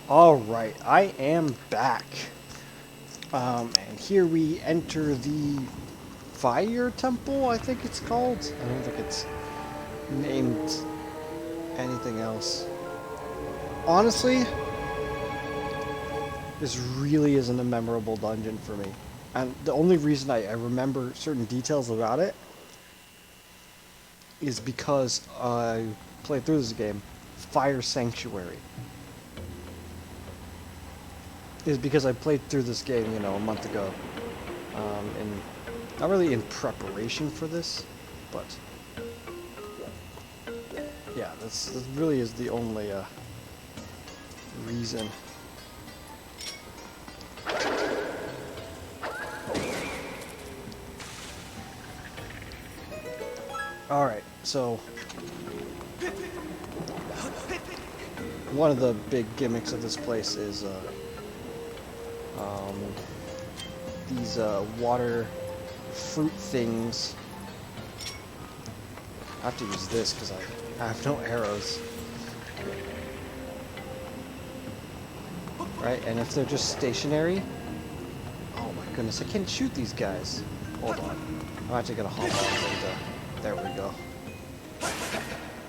Alright, I am back. And here we enter the Fire Temple, I think it's called. I don't think it's named anything else. Honestly, this really isn't a memorable dungeon for me. And the only reason I remember certain details about it is because I played through this game, Fire Sanctuary. Is because I played through this game, you know, a month ago. And not really in preparation for this, but yeah, this really is the only reason. Alright, so one of the big gimmicks of this place is these water fruit things. I have to use this because I have no arrows. Right, and if they're just stationary, oh my goodness, I can't shoot these guys. Hold on, I'm actually gonna hop off and there we go.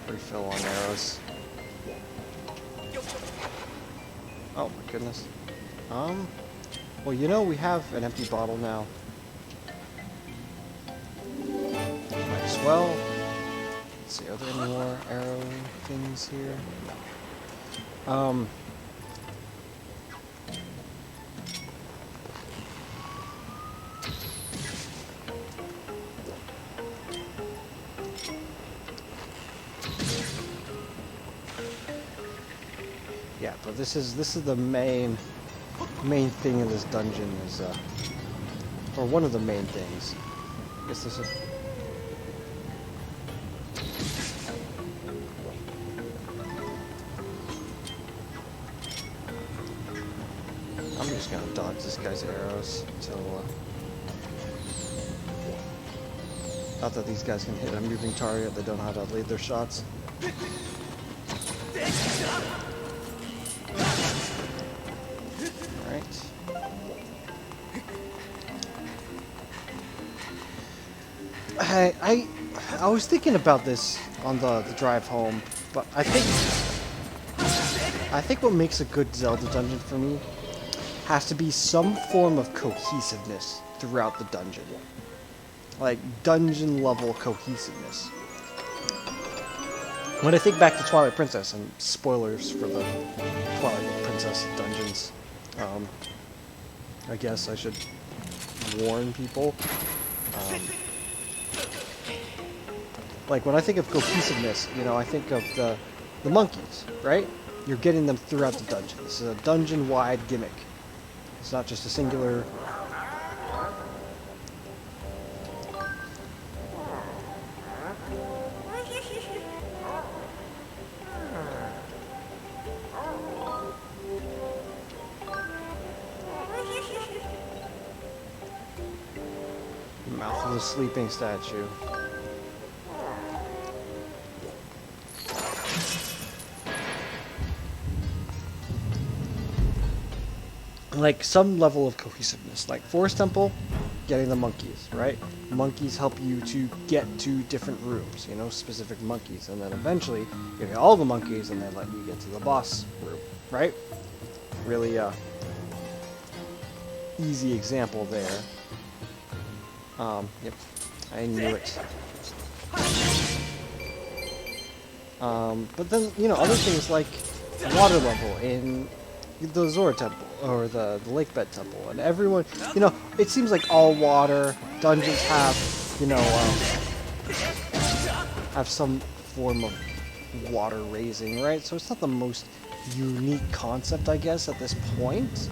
Refill on arrows. Oh my goodness. Well, you know, we have an empty bottle now. Might as well. Let's see, are there any more arrow things here? Yeah, but this is the main thing in this dungeon is or one of the main things. Is this I'm just gonna dodge this guy's arrows until not that these guys can hit a moving target, they don't know how to lead their shots. I was thinking about this on the drive home, but I think what makes a good Zelda dungeon for me has to be some form of cohesiveness throughout the dungeon. Like dungeon level cohesiveness. When I think back to Twilight Princess, and spoilers for the Twilight Princess Dungeons, I guess I should warn people. Like, when I think of cohesiveness, you know, I think of the monkeys, right? You're getting them throughout the dungeon. This is a dungeon-wide gimmick. It's not just a singular... Mouth of the sleeping statue. Like some level of cohesiveness, like Forest Temple, getting the monkeys, right? Monkeys help you to get to different rooms, you know, specific monkeys, and then eventually you get all the monkeys and then let you get to the boss room, right? Really easy example there. Yep, I knew it. But then, you know, other things like water level in the Zora Temple, or the Lake Bed Temple, and everyone, you know, it seems like all water dungeons have, you know, have some form of water raising, right? So it's not the most unique concept, I guess, at this point.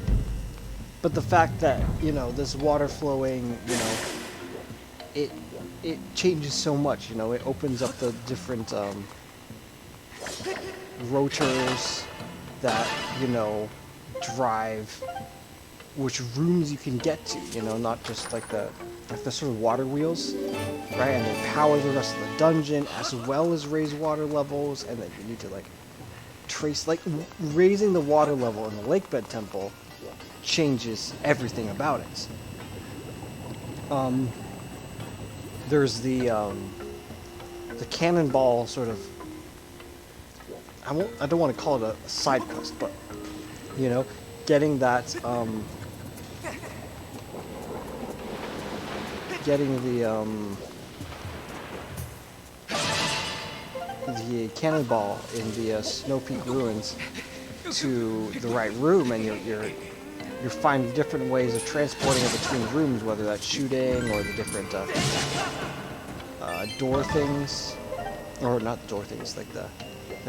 But the fact that, you know, this water flowing, you know, it changes so much, you know, it opens up the different, rotors that, you know, drive which rooms you can get to, you know, not just like the sort of water wheels, right? And they power the rest of the dungeon as well as raise water levels, and then you need to like trace, like raising the water level in the lakebed temple changes everything about it. There's the cannonball sort of, I don't want to call it a side quest, but you know, getting that getting the cannonball in the Snow Peak ruins to the right room, and you're finding different ways of transporting it between rooms, whether that's shooting or the different door things, or not door things, like the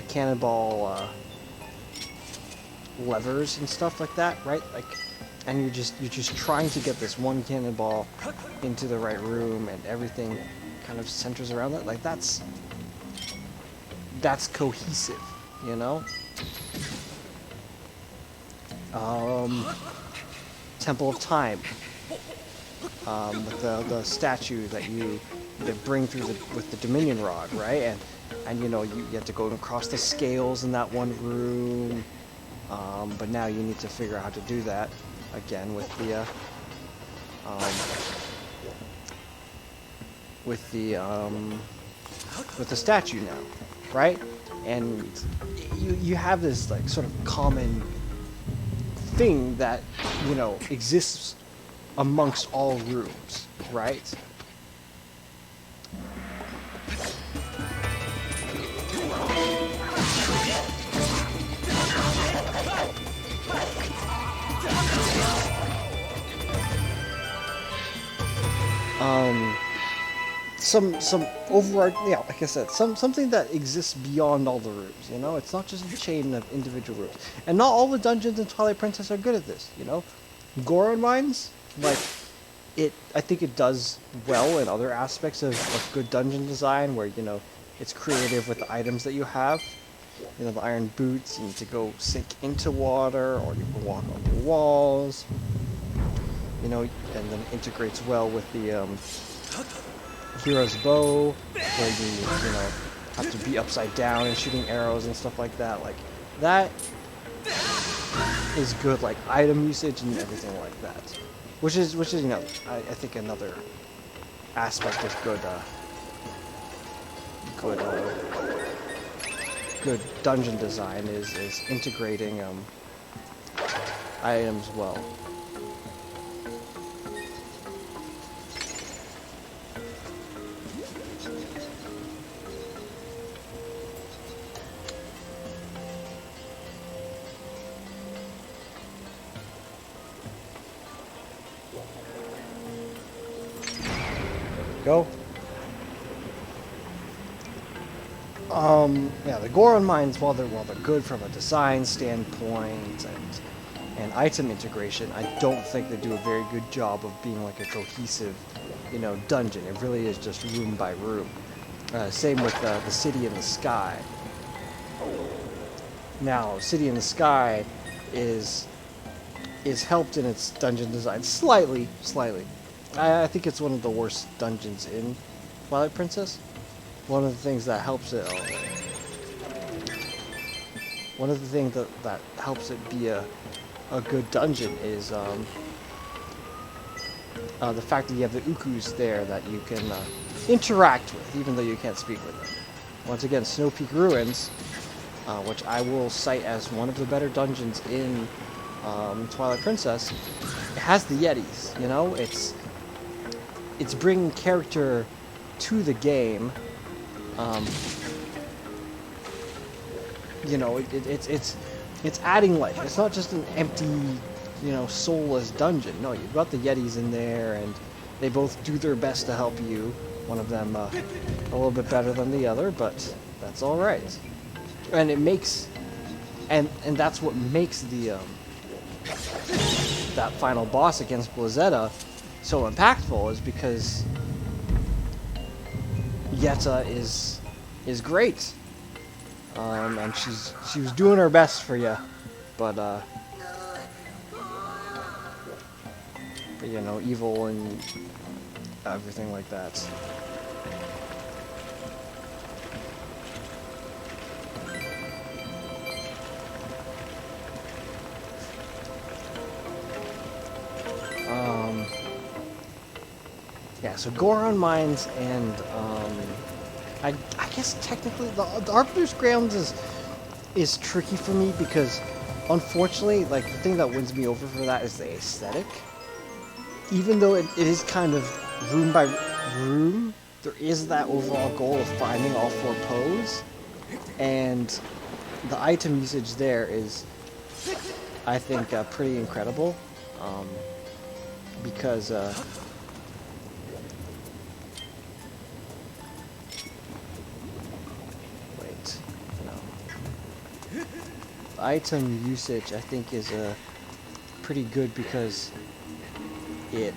cannonball levers and stuff like that, right? Like, and you're just trying to get this one cannonball into the right room, and everything kind of centers around that. Like, that's cohesive, you know? Temple of Time, with the statue that you bring through with the Dominion Rod, right? And you know, you have to go across the scales in that one room, but now you need to figure out how to do that again with the statue now, right? And you have this like sort of common thing that, you know, exists amongst all rooms, right? Some overarching, yeah, like I said, something that exists beyond all the rooms, you know? It's not just a chain of individual rooms. And not all the dungeons in Twilight Princess are good at this, you know? Goron Mines, like, I think it does well in other aspects of good dungeon design, where, you know, it's creative with the items that you have. You know, the iron boots, you need to go sink into water, or you can walk on the walls. You know, and then integrates well with the, Hero's Bow, where you know, have to be upside down and shooting arrows and stuff like that. Like, that is good, like, item usage and everything like that. Which is you know, I think another aspect of good dungeon design is integrating items well. Go. Yeah, the Goron Mines, while they're good from a design standpoint and item integration, I don't think they do a very good job of being like a cohesive, you know, dungeon. It really is just room by room. Same with the City in the Sky. Now, City in the Sky is helped in its dungeon design slightly. I think it's one of the worst dungeons in Twilight Princess. One of the things that helps it, that helps it be a good dungeon is the fact that you have the Ukus there that you can interact with, even though you can't speak with them. Once again, Snow Peak Ruins, which I will cite as one of the better dungeons in Twilight Princess, it has the Yetis. You know, it's bringing character to the game. You know, it's adding life. It's not just an empty, you know, soulless dungeon. No, you've got the Yetis in there, and they both do their best to help you. One of them a little bit better than the other, but that's all right. And it makes, and that's what makes the that final boss against Blazetta so impactful, is because Yetta is great, and she was doing her best for you, but you know, evil and everything like that. so Goron Mines and I guess technically the Arbiter's Grounds is tricky for me because unfortunately, like, the thing that wins me over for that is the aesthetic. Even though it is kind of room by room, there is that overall goal of finding all 4 pose, and the item usage there is, I think, pretty incredible, because wait, no. The item usage, I think, is pretty good because it,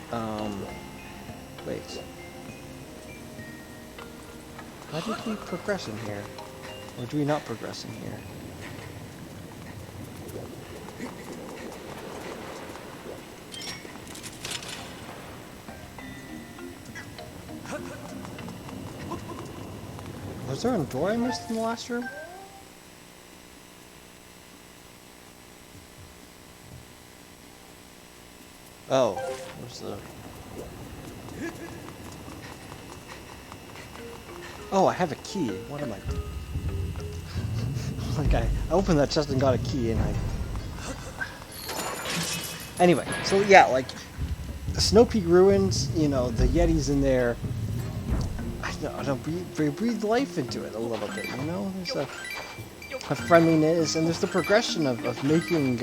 wait. Why did we progress in here? Or do we not progress in here? Was there a door I missed in the last room? Oh, where's the... Oh, I have a key. What am I... Like, I opened that chest and got a key, and I... Anyway, so yeah, like, the Snow Peak Ruins, you know, the Yetis in there, I don't know, breathe life into it a little bit, you know? There's a friendliness, and there's the progression of making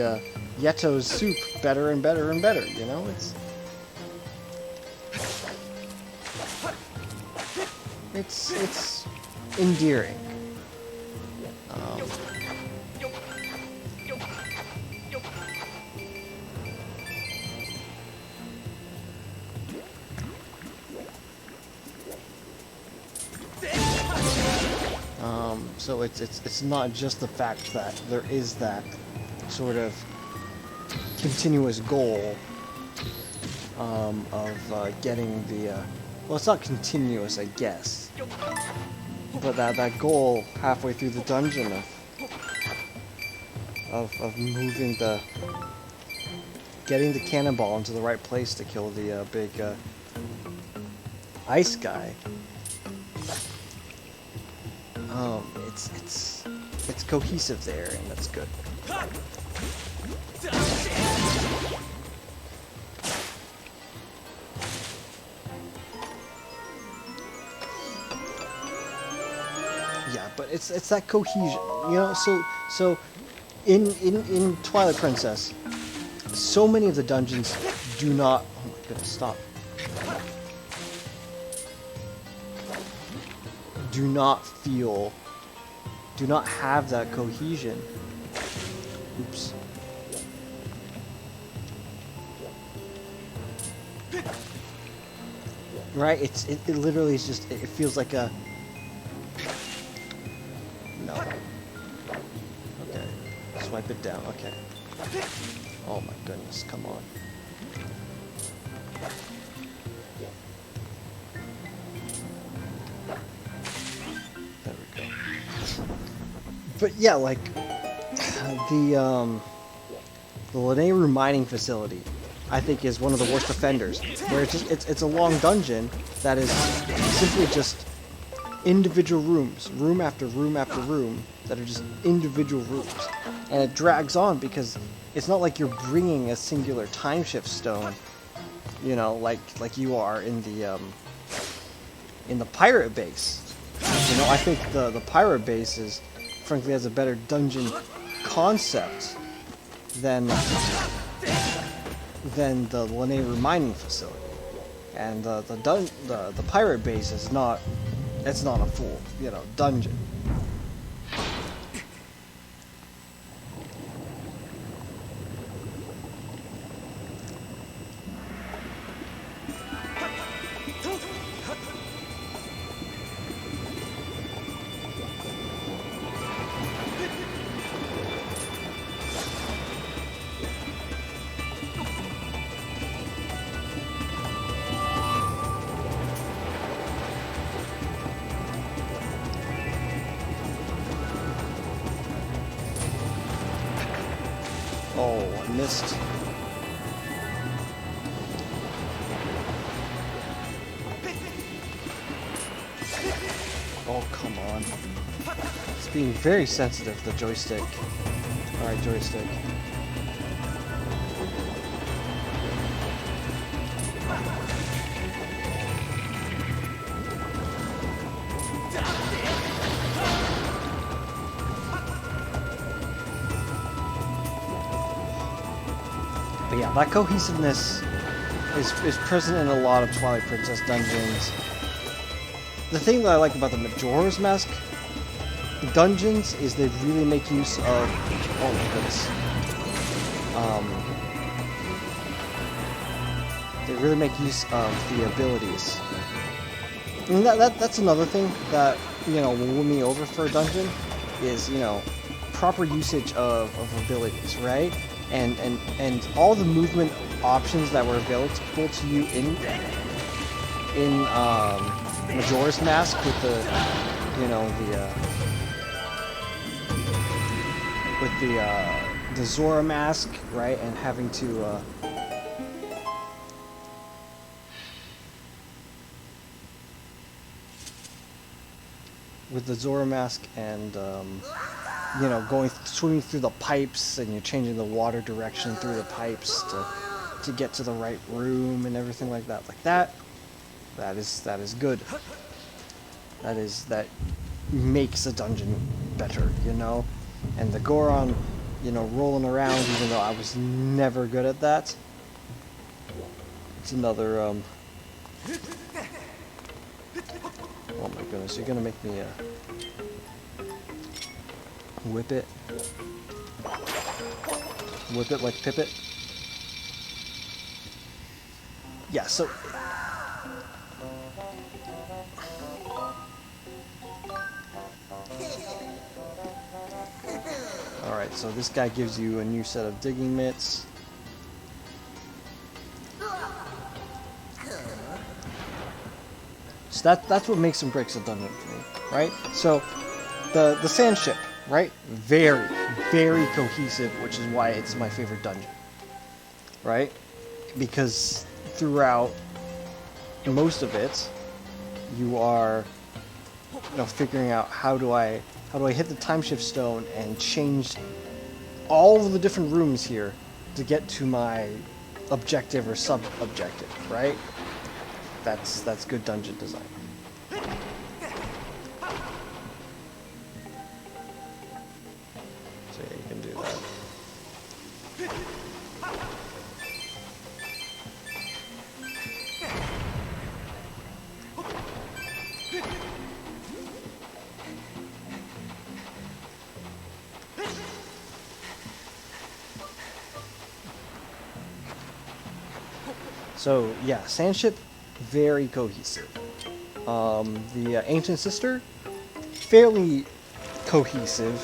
Yeto's soup better and better and better, you know? It's endearing. So it's not just the fact that there is that sort of continuous goal of getting the well, it's not continuous, I guess, but that goal halfway through the dungeon of moving getting the cannonball into the right place to kill the big ice guy. It's cohesive there, and that's good. Yeah, but it's that cohesion, you know. So in Twilight Princess, so many of the dungeons do not. Oh my goodness! Stop. Do not have that cohesion. Oops. Right? It literally is just, it feels like a... No. Okay. Swipe it down. Okay. Oh my goodness, come on. There we go. But yeah, like the Lanayru mining facility, I think, is one of the worst offenders. Where it's a long dungeon that is simply just individual rooms, room after room after room, that are just individual rooms, and it drags on because it's not like you're bringing a singular time shift stone, you know, like you are in the pirate base. You know, I think the pirate base is, frankly, has a better dungeon concept than the Lanayru mining facility, and the pirate base is not. It's not a full, you know, dungeon. Oh, I missed. on. It's being very sensitive, the joystick. Alright, joystick. But yeah, that cohesiveness is present in a lot of Twilight Princess Dungeons. The thing that I like about the Majora's Mask dungeons is they really make use of... Oh my goodness. They really make use of the abilities. And that's another thing that, you know, will win me over for a dungeon, is, you know, proper usage of abilities, right? And all the movement options that were available to you in Majora's Mask with the, you know, the Zora mask, right, and having to with the Zora mask and you know, swimming through the pipes, and you're changing the water direction through the pipes to get to the right room and everything like that. That is good. That makes a dungeon better, you know. And the Goron, you know, rolling around, even though I was never good at that. It's another oh my goodness, you're gonna make me whip it like Pippet. Yeah, so alright, so this guy gives you a new set of digging mitts. So that's what makes and breaks a dungeon for me, right? So the sand ship, right? Very, very cohesive, which is why it's my favorite dungeon, right? Because throughout most of it, you are, you know, figuring out how do I hit the time shift stone and change all of the different rooms here to get to my objective or sub-objective, right? That's good dungeon design. So yeah, you can do that. So yeah, Sandship, very cohesive. The Ancient Sister, fairly cohesive.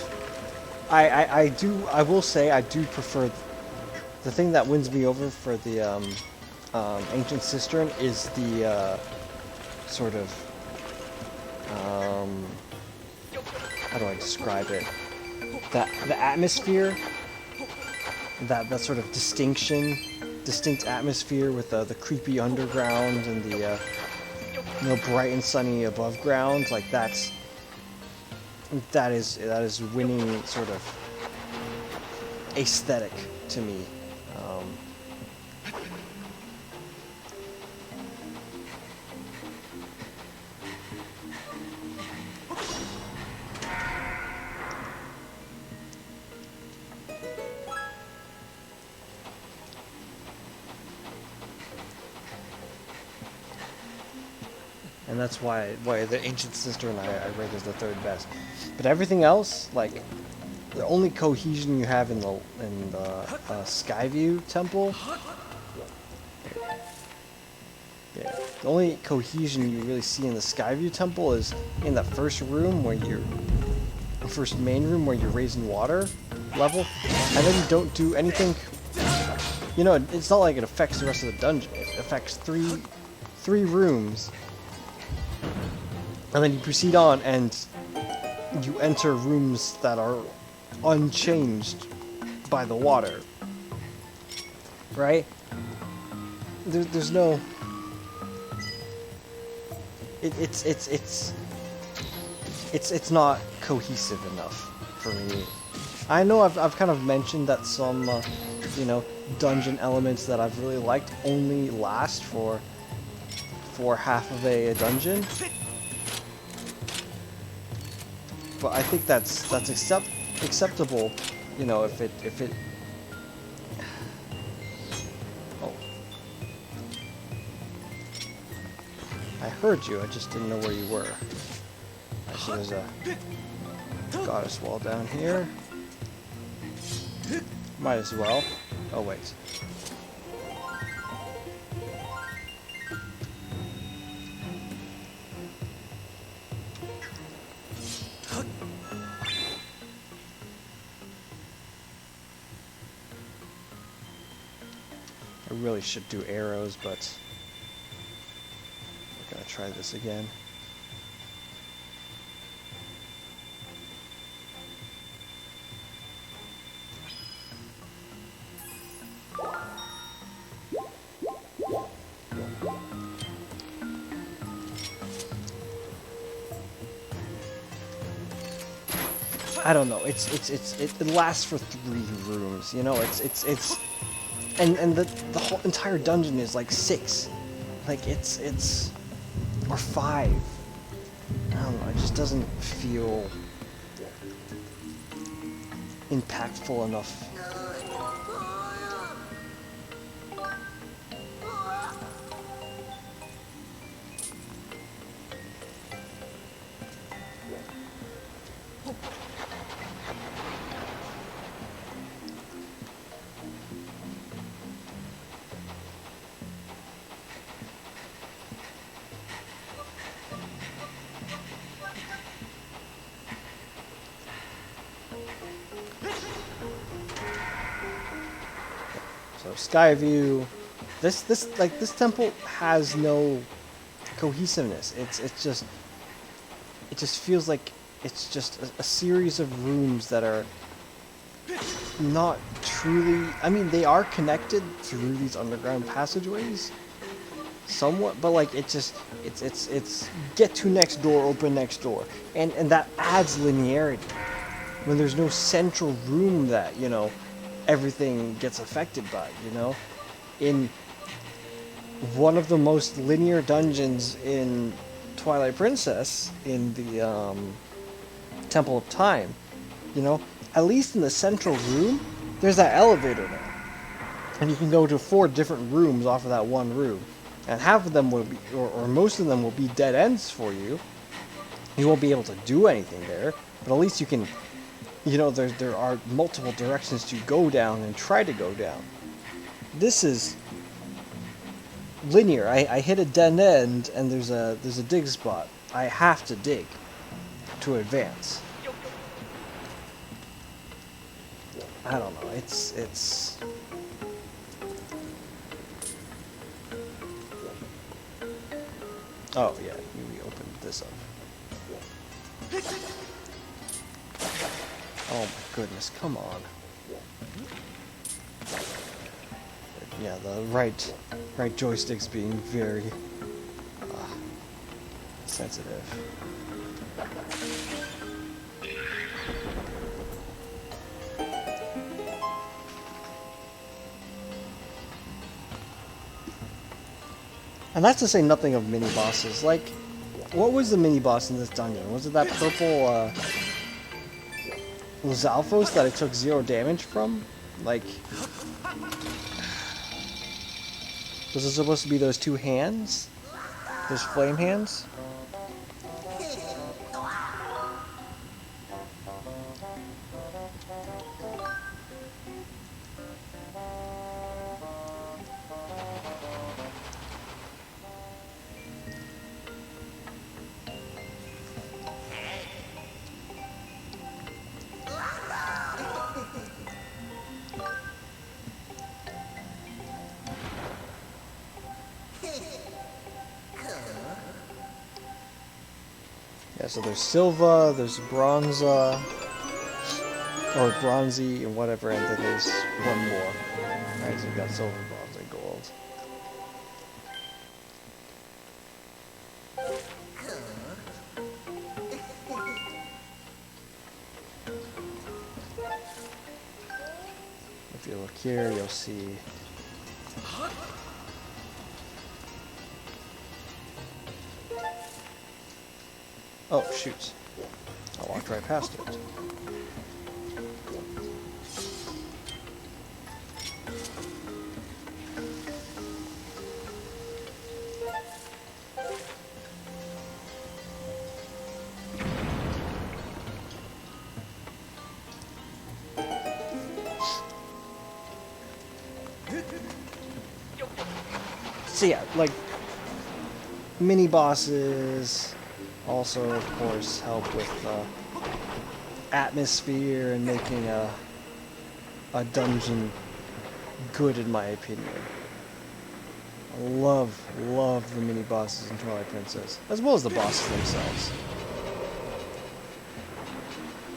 I will say I do prefer, the thing that wins me over for the Ancient Cistern is the sort of how do I describe it? The atmosphere, that sort of distinct atmosphere with the creepy underground and the you know, bright and sunny above ground, like that is winning sort of aesthetic to me. And that's why the Ancient Cistern I rate as the third best. But everything else, like the only cohesion you have in the Skyview Temple, yeah, the only cohesion you really see in the Skyview Temple is in that first room where first main room where you're raising water level, and then you don't do anything. You know, it's not like it affects the rest of the dungeon. It affects three rooms. And then you proceed on, and you enter rooms that are unchanged by the water, right? There's no. it's not cohesive enough for me. I know I've kind of mentioned that some you know, dungeon elements that I've really liked only last for half of a dungeon, but I think that's acceptable, you know, if it. Oh, I heard you. I just didn't know where you were. Actually, there's a goddess wall down here. Might as well. Oh wait. I really should do arrows, but we're gonna try this again. I don't know. It lasts for 3 rooms. You know, and the whole entire dungeon is like 6. Like it's or 5. I don't know. It just doesn't feel impactful enough. So Skyview, this temple has no cohesiveness. It just feels like it's just a series of rooms that are not truly. I mean, they are connected through these underground passageways, somewhat, but like it's get to next door, open next door, and that adds linearity when there's no central room that, you know, everything gets affected by, you know. In one of the most linear dungeons in Twilight Princess, in the Temple of Time, you know, at least in the central room, there's that elevator there, and you can go to 4 different rooms off of that one room, and half of them will be, or most of them will be dead ends for you. You won't be able to do anything there, but at least you can. You know, there are multiple directions to go down and try to go down. This is linear. I hit a dead end and there's a dig spot. I have to dig to advance. I don't know. It's oh yeah, we opened this up. Oh my goodness, come on. Yeah, the right joystick's being very sensitive. And that's to say nothing of mini bosses. Like, what was the mini boss in this dungeon? Was it that purple Lizalfos that I took 0 damage from? Like, was it supposed to be those 2 hands? Those flame hands? Yeah, so there's Silva, there's Bronza, or Bronzy, and whatever, and then there's one more. Alright, so we've got Silver, Bronze, and Gold. If you look here, you'll see. Oh, shoot. I walked right past it. So yeah, like, mini bosses also, of course, help with atmosphere and making a dungeon good, in my opinion. I love the mini bosses in Twilight Princess, as well as the bosses themselves.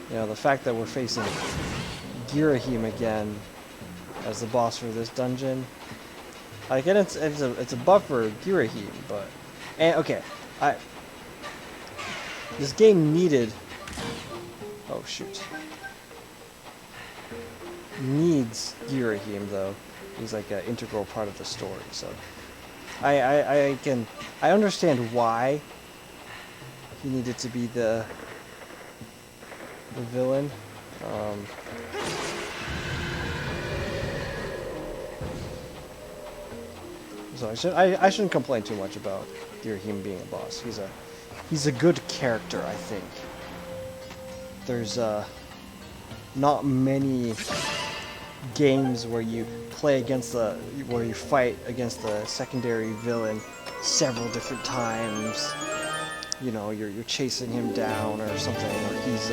You know, the fact that we're facing Girahim again as the boss for this dungeon. Like, and it's a buff for Girahim, but okay, this game needed. Oh shoot. Needs Girahim though. He's like an integral part of the story, so I understand why he needed to be the villain. So I shouldn't complain too much about Girahim being a boss. He's a good character, I think. There's not many games where you play against where you fight against the secondary villain several different times. You know, you're chasing him down or something, or he's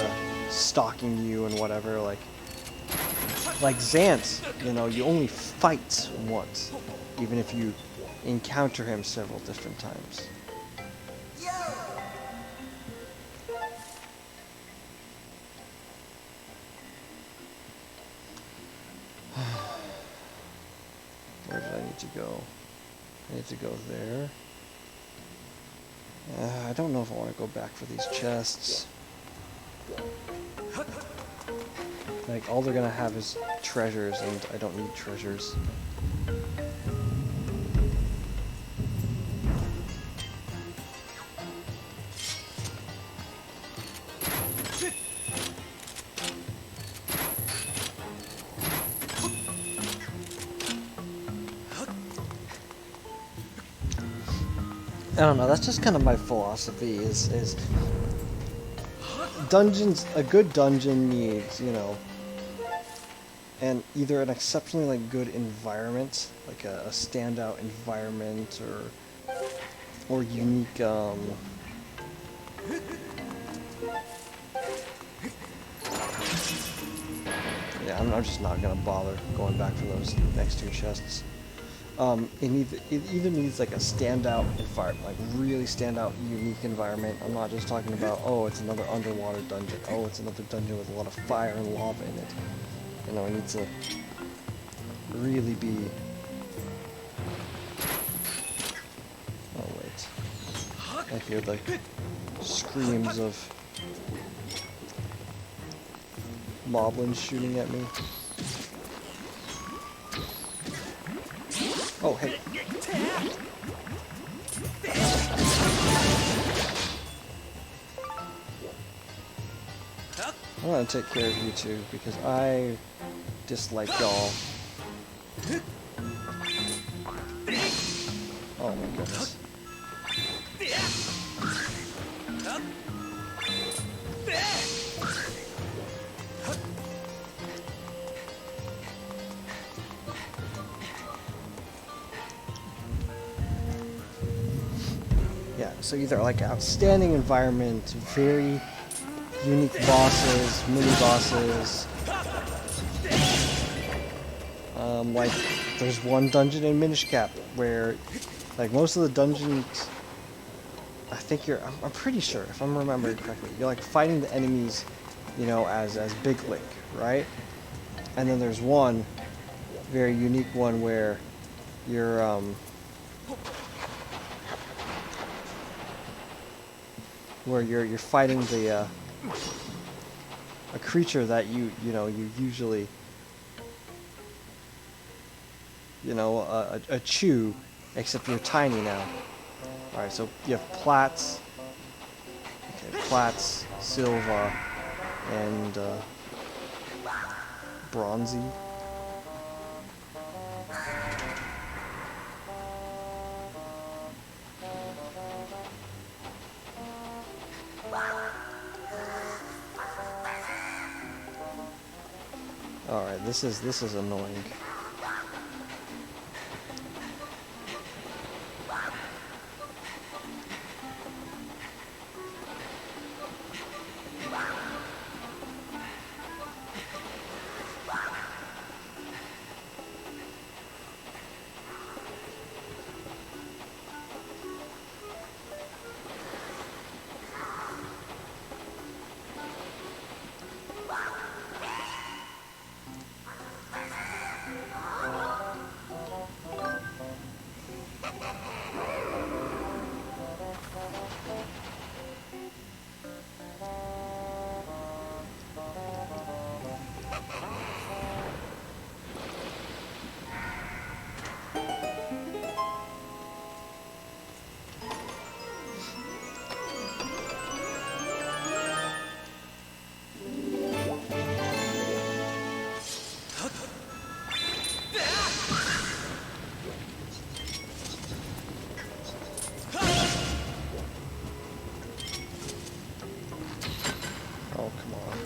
stalking you and whatever. Like Xant, you know, you only fight once, even if you encounter him several different times. Where did I need to go? I need to go there. I don't know if I want to go back for these chests. Like, all they're gonna have is treasures, and I don't need treasures. I don't know, that's just kind of my philosophy, is dungeons, a good dungeon needs, you know, and either an exceptionally, like, good environment, like a standout environment, or unique, yeah, I'm just not gonna bother going back for those next two chests. It either needs like a standout environment, like really standout, unique environment. I'm not just talking about, oh, it's another underwater dungeon. Oh, it's another dungeon with a lot of fire and lava in it. You know, it needs to really be. Oh wait, I hear like screams of moblins shooting at me. Oh, hey. I'm gonna take care of you two, because I dislike y'all. Oh my goodness. Yeah, so either like outstanding environment, very unique bosses, mini bosses. Like there's one dungeon in Minish Cap where, like, most of the dungeons, I think I'm pretty sure, if I'm remembering correctly, you're like fighting the enemies, you know, as Big Link, right? And then there's one very unique one where you're fighting the a creature that you usually you know, a chew, except you're tiny now. Alright, so you have Platts, okay, Platts, Silva, and Bronzy. Alright, this is annoying. Oh, come on.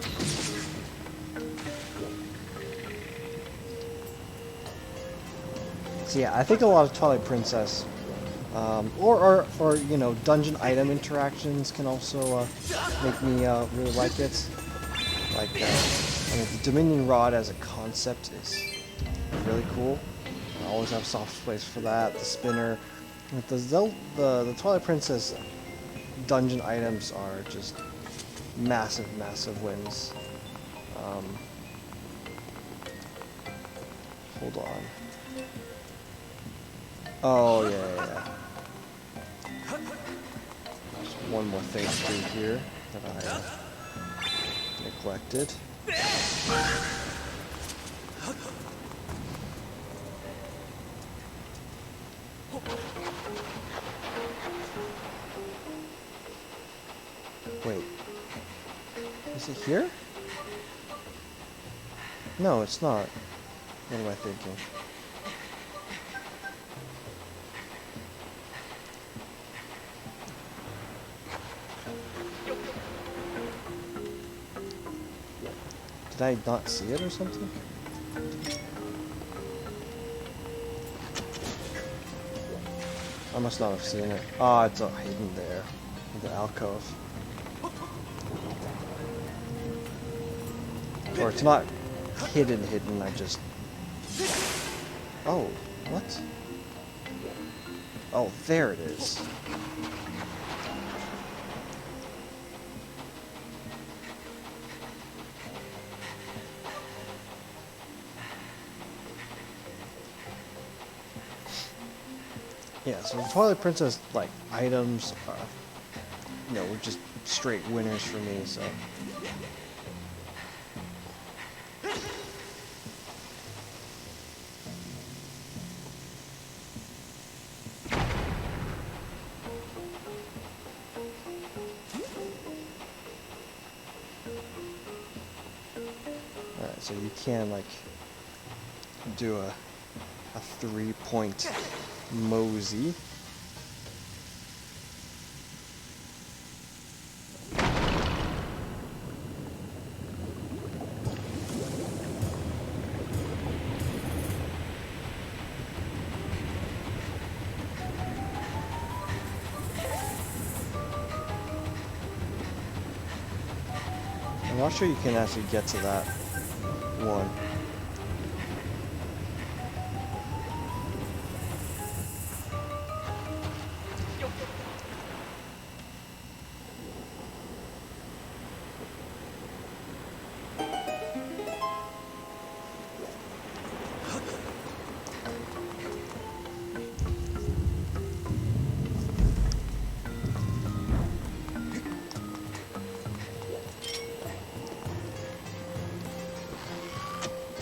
So yeah, I think a lot of Twilight Princess, or you know, dungeon item interactions can also make me really like it. Like, I mean, the Dominion Rod as a concept is really cool. I always have soft place for that. The spinner, the Twilight Princess dungeon items are just massive, massive wins. Hold on. Oh yeah. There's one more thing to do here that I neglected. Wait. Is it here? No, it's not. What am I thinking? Did I not see it or something? I must not have seen it. Ah, it's hidden there. In the alcove. Or it's not hidden, I just... Oh, what? Oh, there it is. Yeah, so the Twilight Princess, like, items, you know, were just straight winners for me, so... Alright, so you can, like, do a 3-point mosey. I'm not sure you can actually get to that one.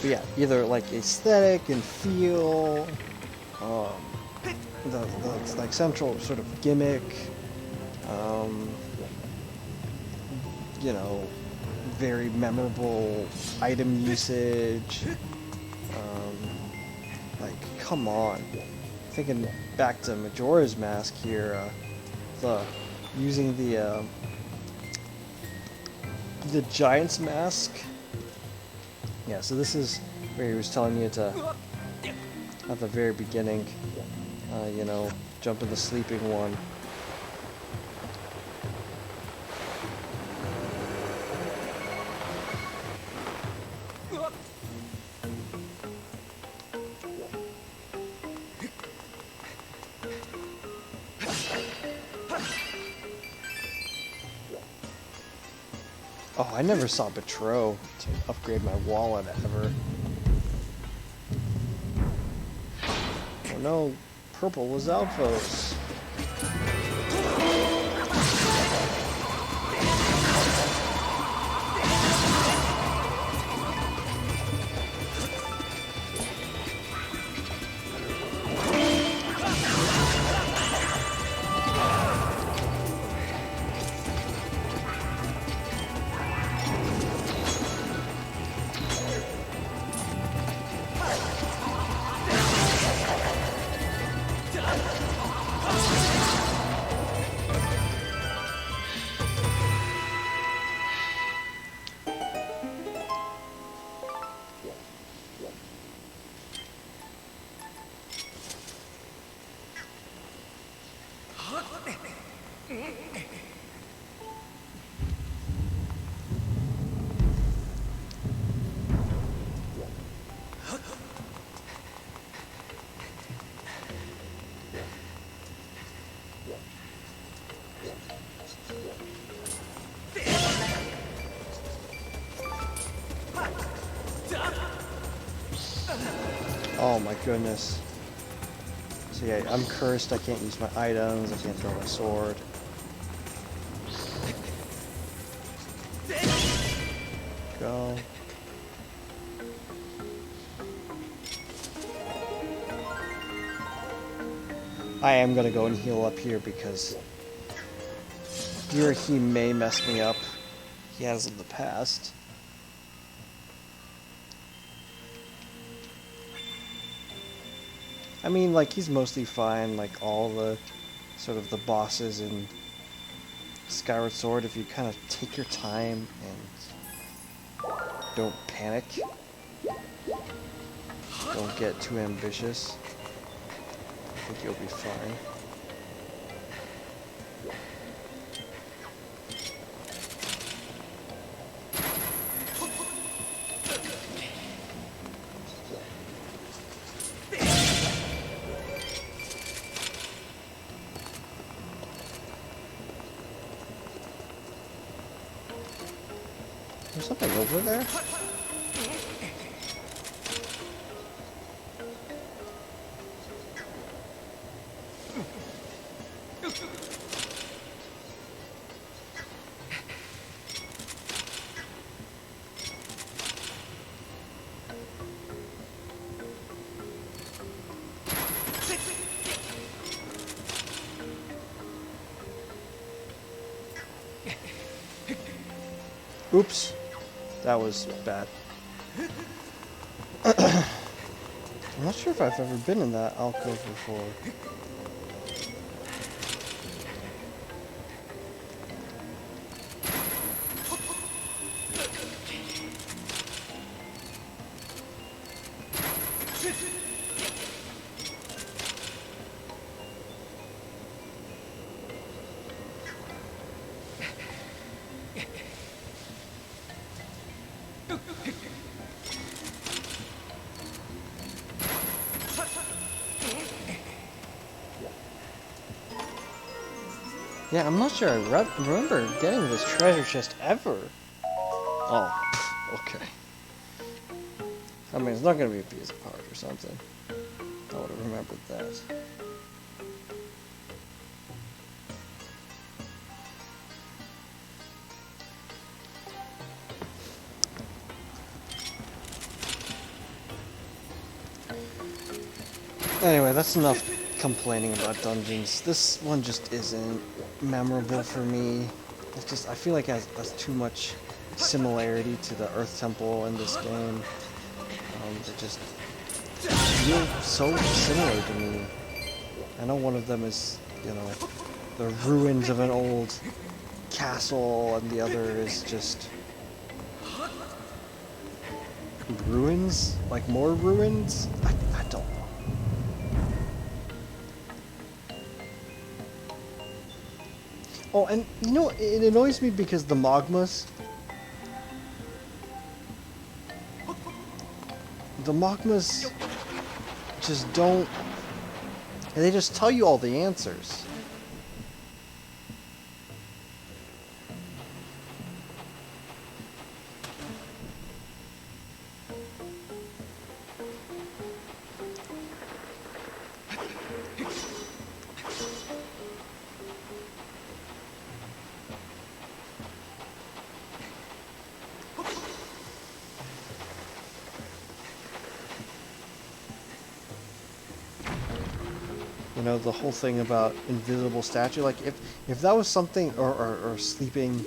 But yeah, either like aesthetic and feel, the like central sort of gimmick, you know, very memorable item usage. Like, come on. Thinking back to Majora's Mask here, using the Giant's Mask. Yeah, so this is where he was telling you to, at the very beginning, you know, jump in the sleeping one. Oh, I never saw Betro to upgrade my wallet ever. Oh no, purple was Alphos. Oh my goodness. So yeah, I'm cursed, I can't use my items, I can't throw my sword. Go. I am gonna go and heal up here because here he may mess me up. He has in the past. I mean, like, he's mostly fine, like, all the, sort of the bosses in Skyward Sword, if you kind of take your time and don't panic. Don't get too ambitious. I think you'll be fine. There's something over there? Oops. That was bad. I'm not sure if I've ever been in that alcove before. Yeah, I'm not sure I remember getting this treasure chest ever. Oh, okay. I mean, it's not going to be a piece of art or something. I would have remembered that. Anyway, that's enough complaining about dungeons. This one just isn't memorable for me. It's just, I feel like it has too much similarity to the Earth Temple in this game. It just feels so similar to me. I know one of them is, you know, the ruins of an old castle, and the other is just ruins? Like more ruins? I don't know. Oh, and you know, it annoys me because the Magmas just don't, and they just tell you all the answers. You know, the whole thing about invisible statue, like if that was something, or sleeping,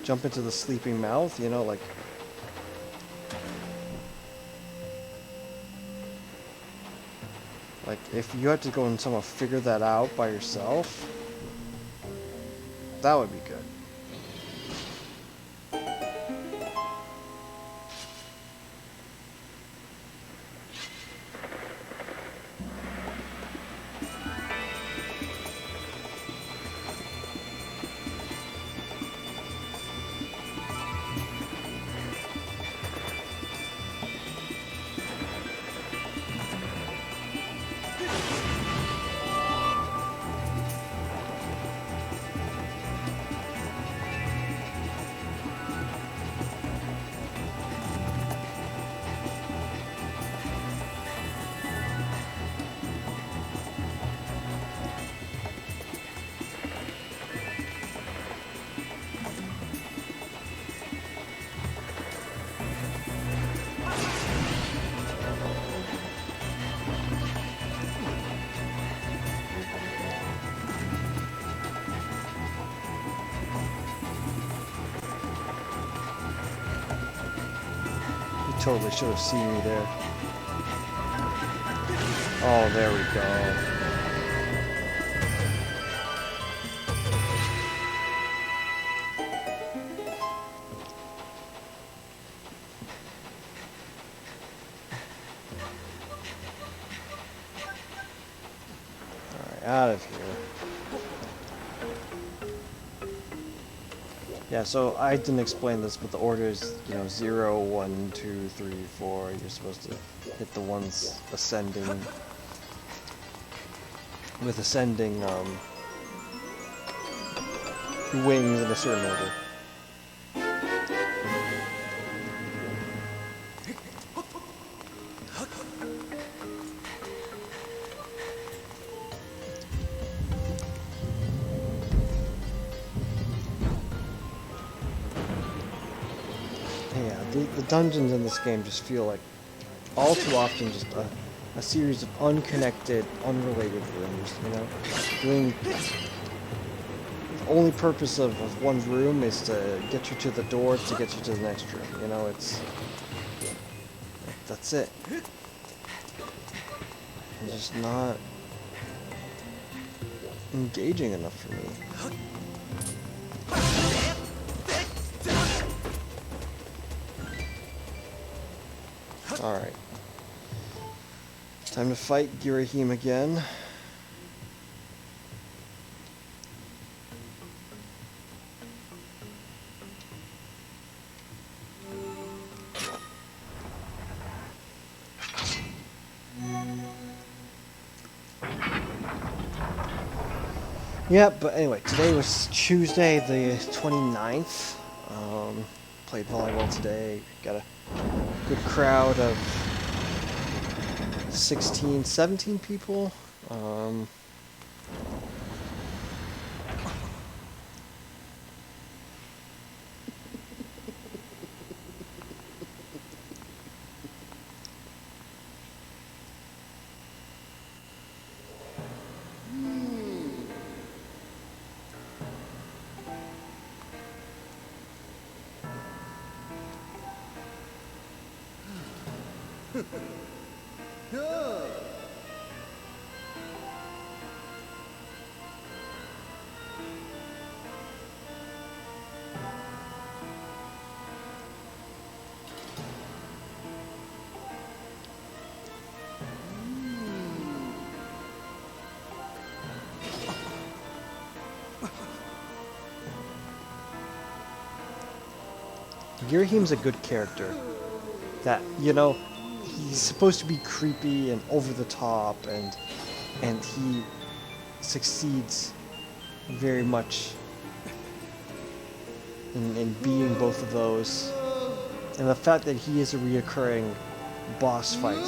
jump into the sleeping mouth, you know, like if you had to go and somehow figure that out by yourself, that would be good. Totally should have seen me there. Oh, there we go. Alright, out of here. Yeah, so I didn't explain this, but the order is, you know, 0, 1, 2, 3, 4. You're supposed to hit the ones ascending, with ascending wings in a certain order. The dungeons in this game just feel like, all too often, just a series of unconnected, unrelated rooms, you know? The only purpose of one room is to get you to the door to get you to the next room, you know? That's it. It's just not engaging enough for me. Alright. Time to fight Girahim again. Yeah, but anyway, today was Tuesday the 29th. Played volleyball today. Got a good crowd of 16, 17 people. Girahim's a good character. That, you know, he's supposed to be creepy and over the top, and he succeeds very much in being both of those. And the fact that he is a reoccurring boss fight.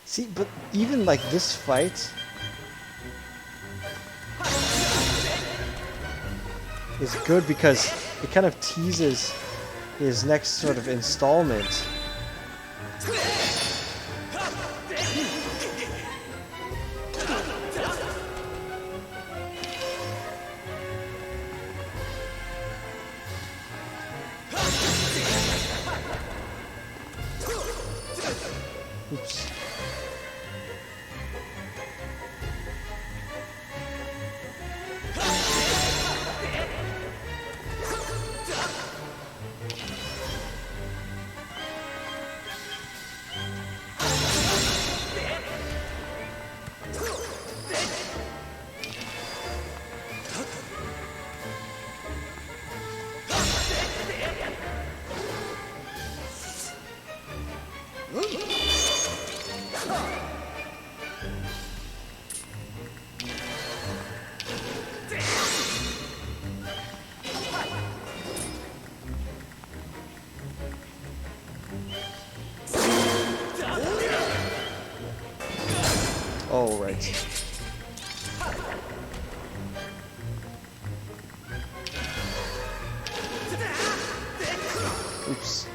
See, but even like this fight is good because it kind of teases his next sort of installment. Oops. Oh, right. Oops.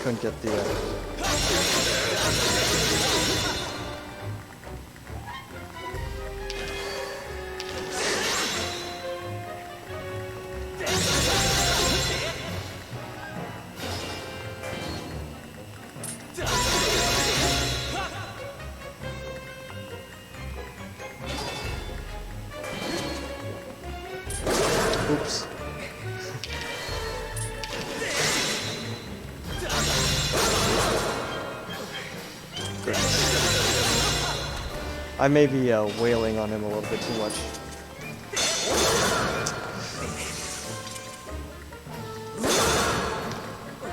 Couldn't get the... Oops. I may be wailing on him a little bit too much.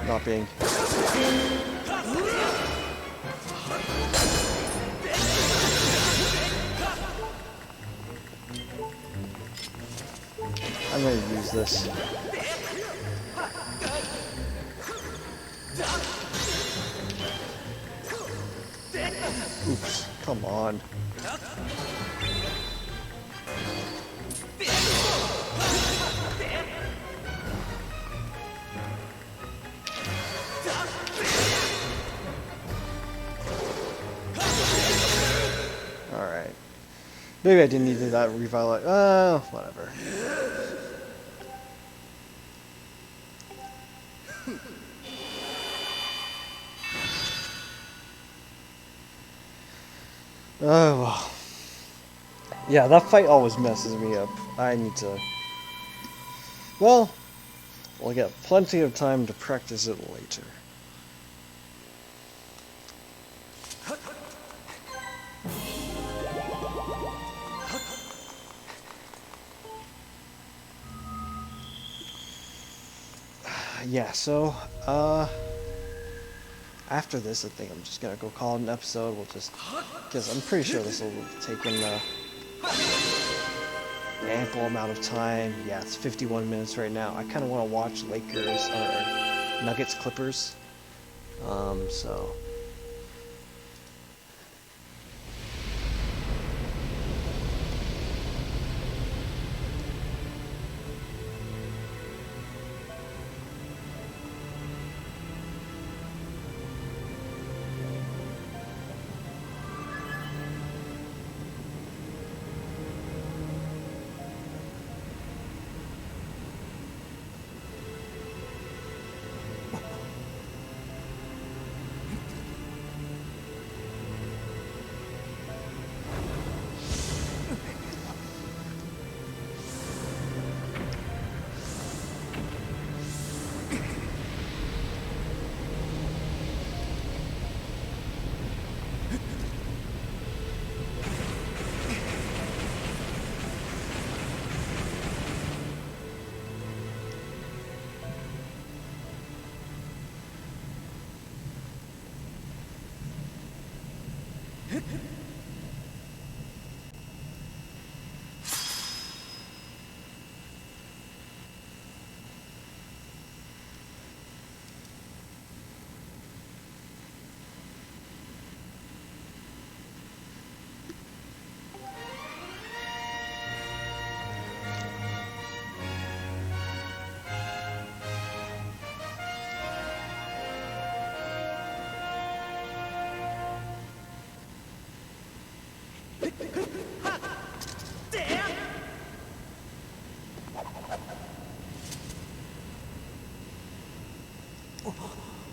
Not being... I'm going to use this. Oops, come on. Alright. Maybe I didn't need that revitalize. Whatever. Oh, well. Yeah, that fight always messes me up. I need to... Well, we'll get plenty of time to practice it later. Yeah, so, after this, I think I'm just gonna go call it an episode. We'll just... Because I'm pretty sure this will take in, ample amount of time. Yeah, it's 51 minutes right now. I kind of want to watch Lakers or Nuggets Clippers. So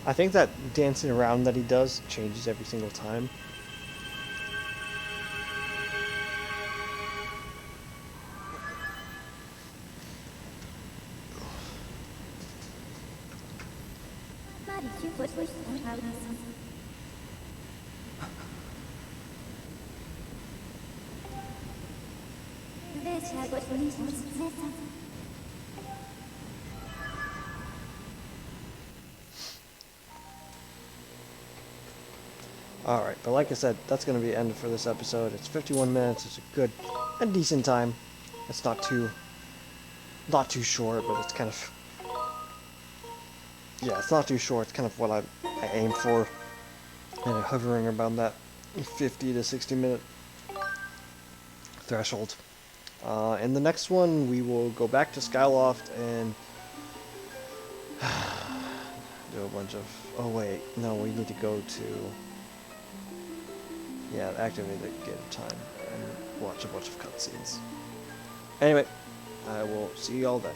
I think that dancing around that he does changes every single time. Alright, but like I said, that's going to be the end for this episode. It's 51 minutes. It's a decent time. It's not too short, but it's kind of... Yeah, it's not too short. It's kind of what I aim for. And hovering around that 50 to 60 minute threshold. In the next one, we will go back to Skyloft and do a bunch of... Oh wait, no, we need to go to... Yeah, activate the gate of time and watch a bunch of cutscenes. Anyway, I will see you all then.